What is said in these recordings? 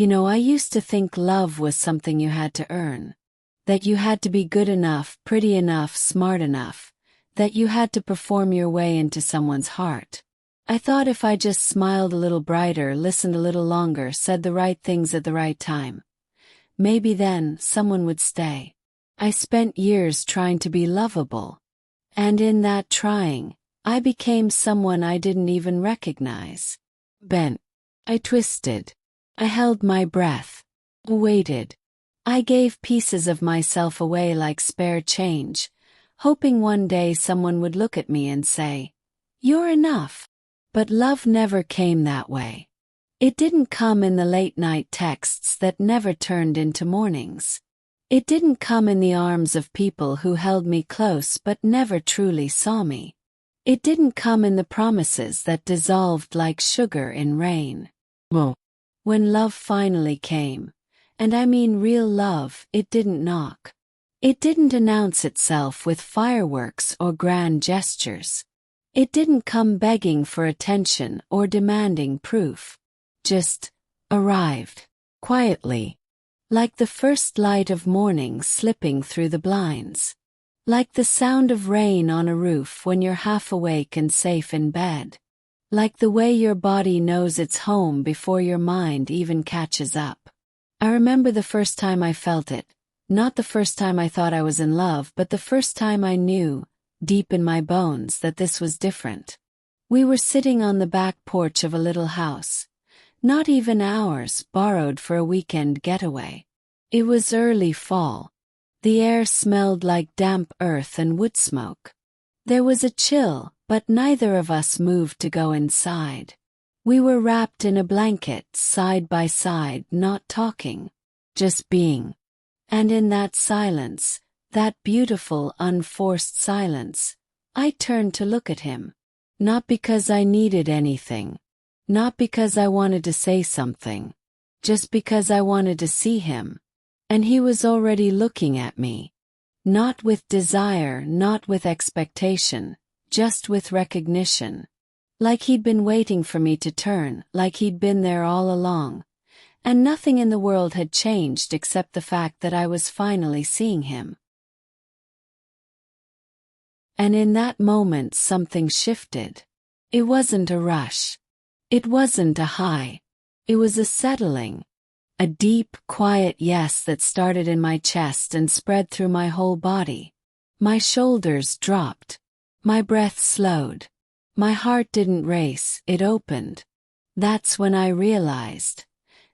I used to think love was something you had to earn. That you had to be good enough, pretty enough, smart enough. That you had to perform your way into someone's heart. I thought if I just smiled a little brighter, listened a little longer, said the right things at the right time, maybe then someone would stay. I spent years trying to be lovable. And in that trying, I became someone I didn't even recognize. Bent. I twisted. I held my breath. Waited. I gave pieces of myself away like spare change, hoping one day someone would look at me and say, "You're enough." But love never came that way. It didn't come in the late-night texts that never turned into mornings. It didn't come in the arms of people who held me close but never truly saw me. It didn't come in the promises that dissolved like sugar in rain. When love finally came, and I mean real love, it didn't knock. It didn't announce itself with fireworks or grand gestures. It didn't come begging for attention or demanding proof. Just arrived, quietly, like the first light of morning slipping through the blinds. Like the sound of rain on a roof when you're half awake and safe in bed. Like the way your body knows it's home before your mind even catches up. I remember the first time I felt it, not the first time I thought I was in love, but the first time I knew, deep in my bones, that this was different. We were sitting on the back porch of a little house. Not even ours, borrowed for a weekend getaway. It was early fall. The air smelled like damp earth and wood smoke. There was a chill, but neither of us moved to go inside. We were wrapped in a blanket, side by side, not talking, just being. And in that silence, that beautiful, unforced silence, I turned to look at him. Not because I needed anything. Not because I wanted to say something. Just because I wanted to see him. And he was already looking at me. Not with desire, not with expectation, just with recognition. Like he'd been waiting for me to turn, like he'd been there all along. And nothing in the world had changed except the fact that I was finally seeing him. And in that moment something shifted. It wasn't a rush. It wasn't a high. It was a settling. A deep, quiet yes that started in my chest and spread through my whole body. My shoulders dropped. My breath slowed. My heart didn't race, it opened. That's when I realized.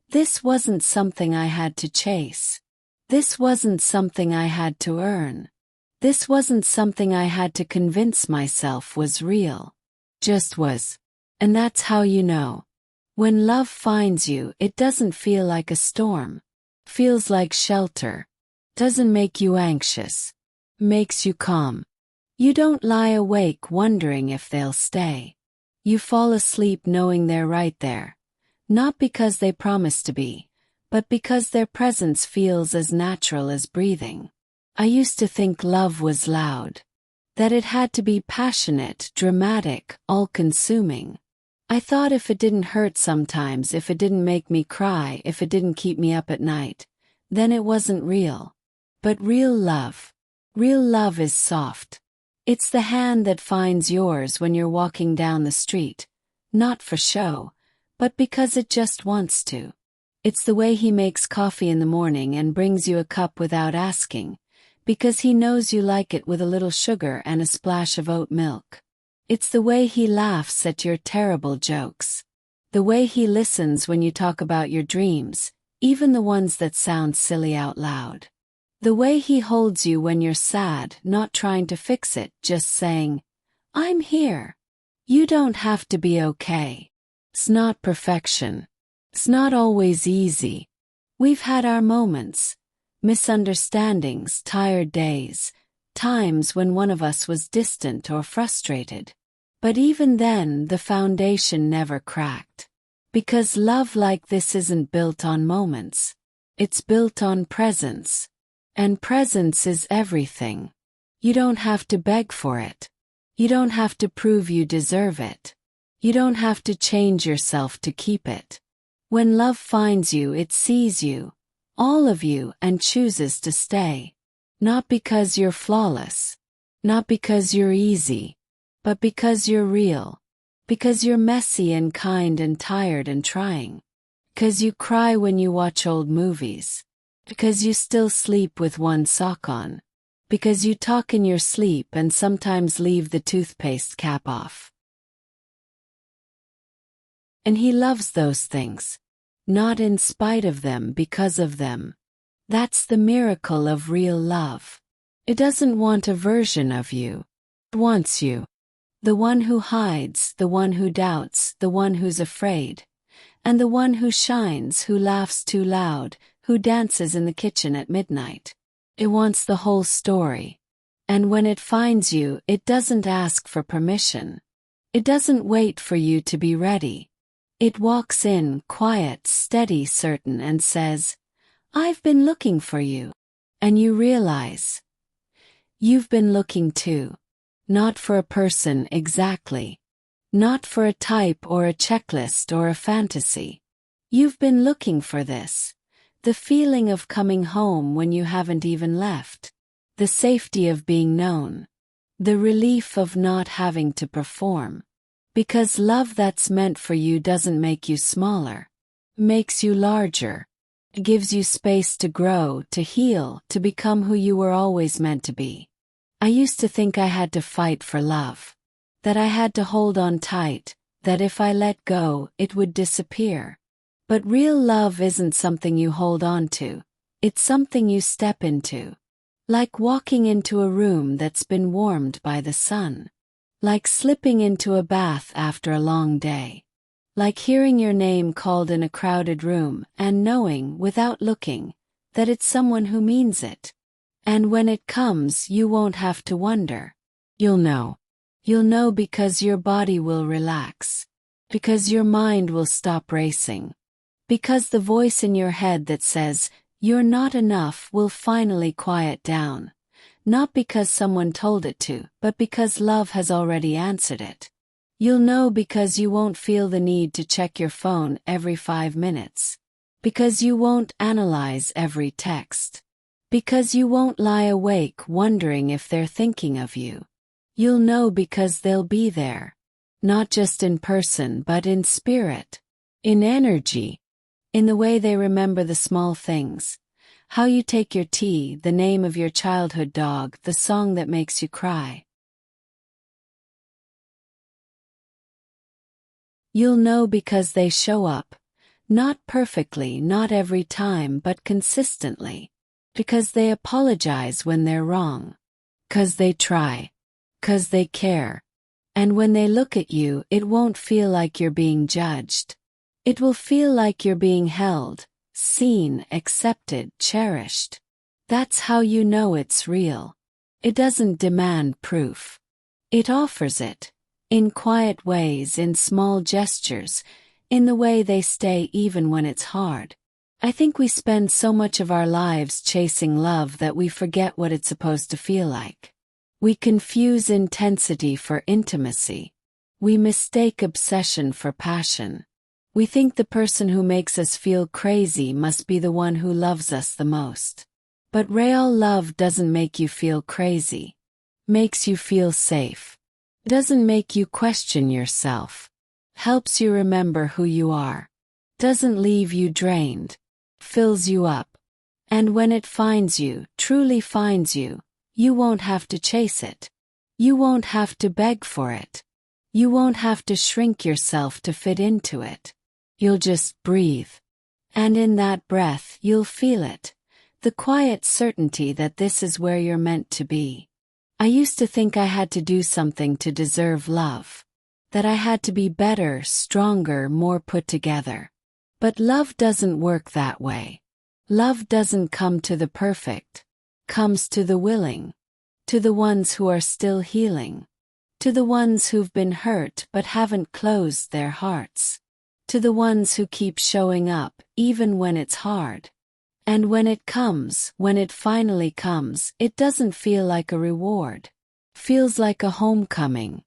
This wasn't something I had to chase. This wasn't something I had to earn. This wasn't something I had to convince myself was real. Just was. And that's how you know. When love finds you, it doesn't feel like a storm. Feels like shelter. Doesn't make you anxious. Makes you calm. You don't lie awake wondering if they'll stay. You fall asleep knowing they're right there. Not because they promise to be, but because their presence feels as natural as breathing. I used to think love was loud. That it had to be passionate, dramatic, all-consuming. I thought if it didn't hurt sometimes, if it didn't make me cry, if it didn't keep me up at night, then it wasn't real. But real love is soft. It's the hand that finds yours when you're walking down the street, not for show, but because it just wants to. It's the way he makes coffee in the morning and brings you a cup without asking, because he knows you like it with a little sugar and a splash of oat milk. It's the way he laughs at your terrible jokes. The way he listens when you talk about your dreams, even the ones that sound silly out loud. The way he holds you when you're sad, not trying to fix it, just saying, "I'm here. You don't have to be okay." It's not perfection. It's not always easy. We've had our moments. Misunderstandings, tired days, times when one of us was distant or frustrated. But even then, the foundation never cracked. Because love like this isn't built on moments. It's built on presence. And presence is everything. You don't have to beg for it. You don't have to prove you deserve it. You don't have to change yourself to keep it. When love finds you, it sees you, all of you, and chooses to stay. Not because you're flawless, not because you're easy, but because you're real. Because you're messy and kind and tired and trying. Because you cry when you watch old movies. Because you still sleep with one sock on. Because you talk in your sleep and sometimes leave the toothpaste cap off. And he loves those things. Not in spite of them, because of them. That's the miracle of real love. It doesn't want a version of you. It wants you. The one who hides, the one who doubts, the one who's afraid. And the one who shines, who laughs too loud, who dances in the kitchen at midnight. It wants the whole story. And when it finds you, it doesn't ask for permission. It doesn't wait for you to be ready. It walks in, quiet, steady, certain, and says, "I've been looking for you." And you realize, you've been looking too. Not for a person exactly. Not for a type or a checklist or a fantasy. You've been looking for this. The feeling of coming home when you haven't even left. The safety of being known. The relief of not having to perform. Because love that's meant for you doesn't make you smaller. Makes you larger. Gives you space to grow, to heal, to become who you were always meant to be. I used to think I had to fight for love. That I had to hold on tight, that if I let go, it would disappear. But real love isn't something you hold on to. It's something you step into. Like walking into a room that's been warmed by the sun. Like slipping into a bath after a long day. Like hearing your name called in a crowded room and knowing, without looking, that it's someone who means it. And when it comes, you won't have to wonder. You'll know. You'll know because your body will relax. Because your mind will stop racing. Because the voice in your head that says, "You're not enough," will finally quiet down. Not because someone told it to, but because love has already answered it. You'll know because you won't feel the need to check your phone every 5 minutes. Because you won't analyze every text. Because you won't lie awake wondering if they're thinking of you. You'll know because they'll be there. Not just in person but in spirit. In energy. In the way they remember the small things. How you take your tea, the name of your childhood dog, the song that makes you cry. You'll know because they show up. Not perfectly, not every time, but consistently. Because they apologize when they're wrong. 'Cause they try. 'Cause they care. And when they look at you, it won't feel like you're being judged. It will feel like you're being held, seen, accepted, cherished. That's how you know it's real. It doesn't demand proof. It offers it. In quiet ways, in small gestures, in the way they stay even when it's hard. I think we spend so much of our lives chasing love that we forget what it's supposed to feel like. We confuse intensity for intimacy. We mistake obsession for passion. We think the person who makes us feel crazy must be the one who loves us the most. But real love doesn't make you feel crazy. Makes you feel safe. Doesn't make you question yourself. Helps you remember who you are. Doesn't leave you drained. Fills you up. And when it finds you, truly finds you, you won't have to chase it. You won't have to beg for it. You won't have to shrink yourself to fit into it. You'll just breathe. And in that breath, you'll feel it. The quiet certainty that this is where you're meant to be. I used to think I had to do something to deserve love. That I had to be better, stronger, more put together. But love doesn't work that way. Love doesn't come to the perfect. Comes to the willing. To the ones who are still healing. To the ones who've been hurt but haven't closed their hearts. To the ones who keep showing up, even when it's hard. And when it comes, when it finally comes, it doesn't feel like a reward. Feels like a homecoming.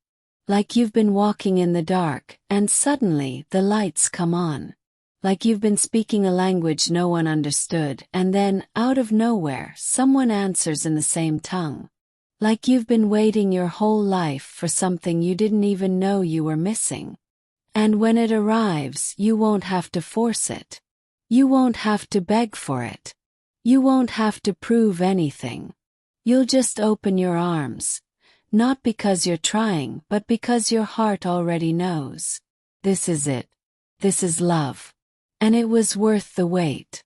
Like you've been walking in the dark, and suddenly the lights come on. Like you've been speaking a language no one understood, and then, out of nowhere, someone answers in the same tongue. Like you've been waiting your whole life for something you didn't even know you were missing. And when it arrives, you won't have to force it. You won't have to beg for it. You won't have to prove anything. You'll just open your arms. Not because you're trying, but because your heart already knows. This is it. This is love. And it was worth the wait.